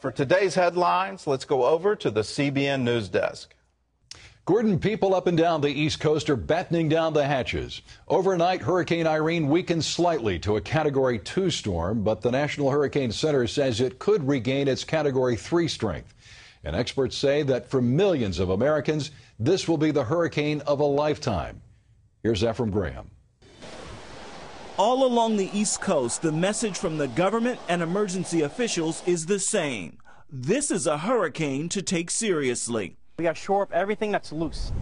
For today's headlines, let's go over to the CBN News Desk. Gordon, people up and down the East Coast are battening down the hatches. Overnight, Hurricane Irene weakened slightly to a Category 2 storm, but the National Hurricane Center says it could regain its Category 3 strength. And experts say that for millions of Americans, this will be the hurricane of a lifetime. Here's Ephraim Graham. All along the East Coast, the message from the government and emergency officials is the same. This is a hurricane to take seriously. We got to shore up everything that's loose.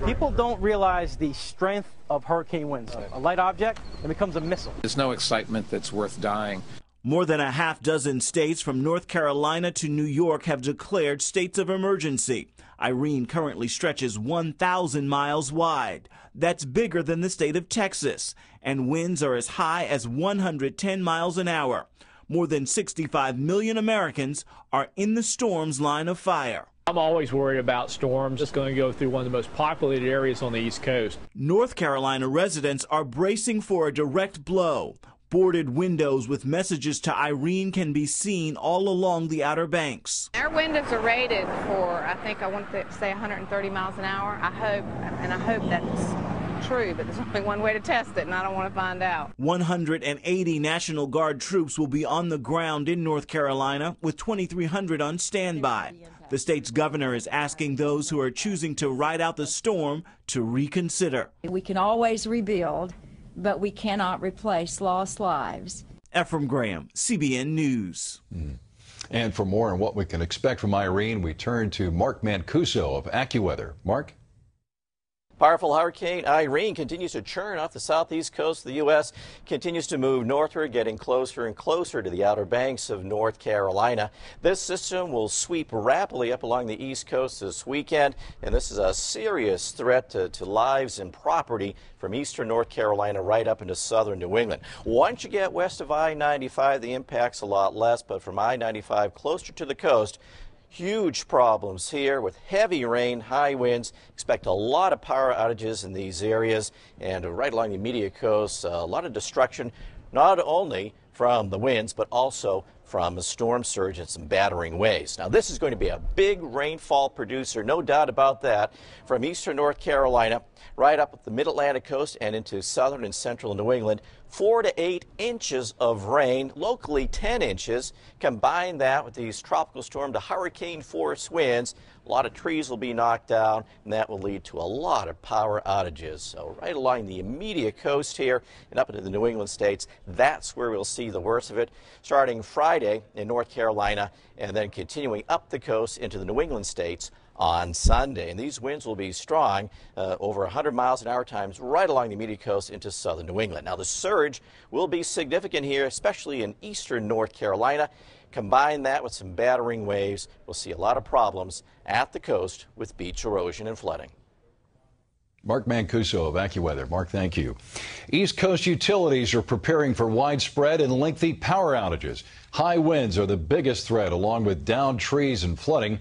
People don't realize the strength of hurricane winds. A light object, it becomes a missile. There's no excitement that's worth dying. More than a half dozen states from North Carolina to New York have declared states of emergency. Irene currently stretches 1,000 miles wide. That's bigger than the state of Texas. And winds are as high as 110 miles an hour. More than 65 million Americans are in the storm's line of fire. I'm always worried about storms. It's going to go through one of the most populated areas on the East Coast. North Carolina residents are bracing for a direct blow. Boarded windows with messages to Irene can be seen all along the Outer Banks. Our windows are rated for, I think I want to say 130 miles an hour. I hope that's true, but there's only one way to test it, and I don't want to find out. 180 National Guard troops will be on the ground in North Carolina, with 2,300 on standby. The state's governor is asking those who are choosing to ride out the storm to reconsider. We can always rebuild, but we cannot replace lost lives. Ephraim Graham, CBN News. And for more on what we can expect from Irene, we turn to Mark Mancuso of AccuWeather. Mark? Powerful Hurricane Irene continues to churn off the southeast coast of the U.S., continues to move northward, getting closer and closer to the Outer Banks of North Carolina. This system will sweep rapidly up along the east coast this weekend, and this is a serious threat to lives and property from eastern North Carolina right up into southern New England. Once you get west of I-95, the impact's a lot less, but from I-95 closer to the coast, huge problems here with heavy rain, high winds. Expect a lot of power outages in these areas, and right along the immediate coast, a lot of destruction, not only from the winds, but also from a storm surge and some battering waves. Now, this is going to be a big rainfall producer, no doubt about that, from eastern North Carolina right up the mid-Atlantic coast and into southern and central New England. 4 to 8 inches of rain, locally 10 inches. Combine that with these tropical storm to hurricane force winds. A lot of trees will be knocked down, and that will lead to a lot of power outages. So right along the immediate coast here and up into the New England states, that's where we'll see the worst of it, starting Friday in North Carolina and then continuing up the coast into the New England states on Sunday. And these winds will be strong, over 100 miles an hour times right along the immediate coast into southern New England. Now, the surge will be significant here, especially in eastern North Carolina. Combine that with some battering waves, we'll see a lot of problems at the coast with beach erosion and flooding. Mark Mancuso of AccuWeather. Mark, thank you. East Coast utilities are preparing for widespread and lengthy power outages. High winds are the biggest threat, along with downed trees and flooding.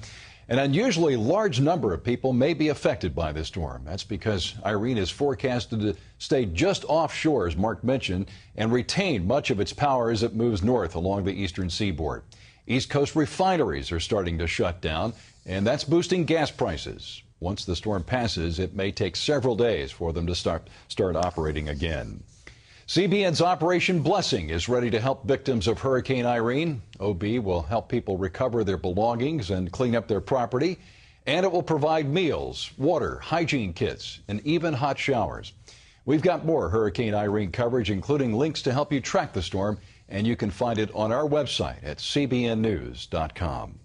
An unusually large number of people may be affected by this storm. That's because Irene is forecasted to stay just offshore, as Mark mentioned, and retain much of its power as it moves north along the eastern seaboard. East Coast refineries are starting to shut down, and that's boosting gas prices. Once the storm passes, it may take several days for them to start operating again. CBN's Operation Blessing is ready to help victims of Hurricane Irene. OB will help people recover their belongings and clean up their property, and it will provide meals, water, hygiene kits, and even hot showers. We've got more Hurricane Irene coverage, including links to help you track the storm, and you can find it on our website at cbnnews.com.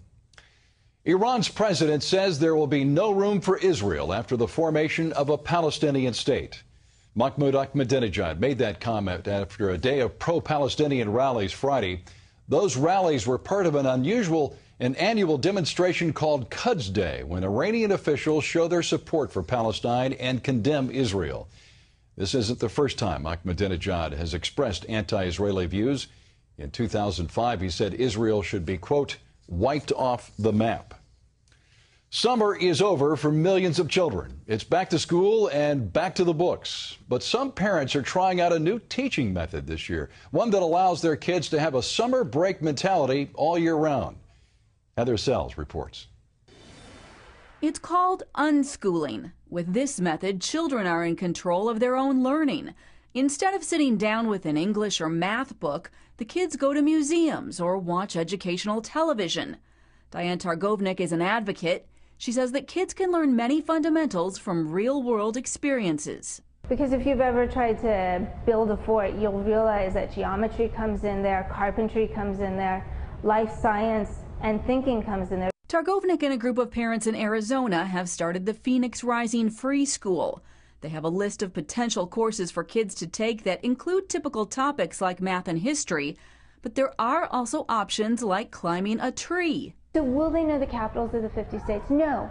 Iran's president says there will be no room for Israel after the formation of a Palestinian state. Mahmoud Ahmadinejad made that comment after a day of pro-Palestinian rallies Friday. Those rallies were part of an annual demonstration called Quds Day, when Iranian officials show their support for Palestine and condemn Israel. This isn't the first time Ahmadinejad has expressed anti-Israeli views. In 2005, he said Israel should be, quote, wiped off the map. Summer is over for millions of children. It's back to school and back to the books. But some parents are trying out a new teaching method this year, one that allows their kids to have a summer break mentality all year round. Heather Sells reports. It's called unschooling. With this method, children are in control of their own learning. Instead of sitting down with an English or math book, the kids go to museums or watch educational television. Diane Targovnik is an advocate. She says that kids can learn many fundamentals from real-world experiences. Because if you've ever tried to build a fort, you'll realize that geometry comes in there, carpentry comes in there, life science and thinking comes in there. Targovnik and a group of parents in Arizona have started the Phoenix Rising Free School. They have a list of potential courses for kids to take that include typical topics like math and history, but there are also options like climbing a tree. So will they know the capitals of the 50 states? No,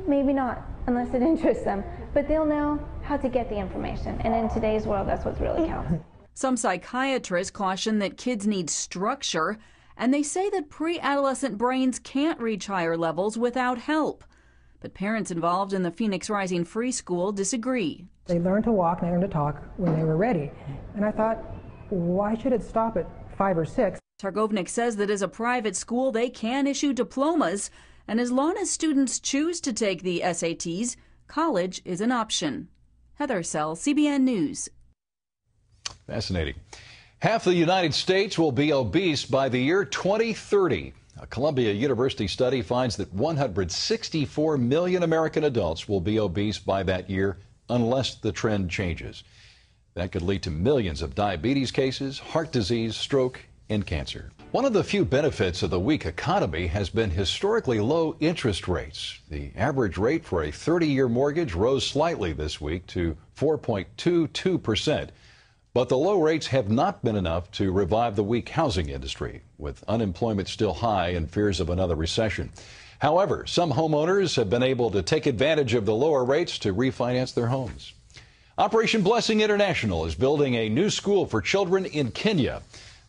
maybe not, unless it interests them. But they'll know how to get the information. And in today's world, that's what really counts. Some psychiatrists caution that kids need structure, and they say that pre-adolescent brains can't reach higher levels without help. But parents involved in the Phoenix Rising Free School disagree. They learned to walk and they learned to talk when they were ready. And I thought, why should it stop at 5 or 6? Targovnik says that as a private school, they can issue diplomas, and as long as students choose to take the SATs, college is an option. Heather Sells, CBN News. Fascinating. Half the United States will be obese by the year 2030. A Columbia University study finds that 164 million American adults will be obese by that year unless the trend changes. That could lead to millions of diabetes cases, heart disease, stroke, and cancer. One of the few benefits of the weak economy has been historically low interest rates. The average rate for a 30-year mortgage rose slightly this week to 4.22%. But the low rates have not been enough to revive the weak housing industry, with unemployment still high and fears of another recession. However, some homeowners have been able to take advantage of the lower rates to refinance their homes. Operation Blessing International is building a new school for children in Kenya.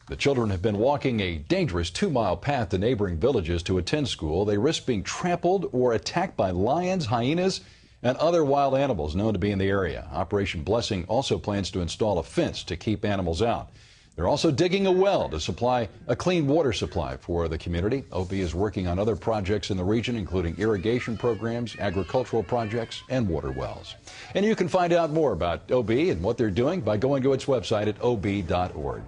The children have been walking a dangerous 2-mile path to neighboring villages to attend school. They risk being trampled or attacked by lions, hyenas, and other wild animals known to be in the area. Operation Blessing also plans to install a fence to keep animals out. They're also digging a well to supply a clean water supply for the community. OB is working on other projects in the region, including irrigation programs, agricultural projects, and water wells. And you can find out more about OB and what they're doing by going to its website at ob.org.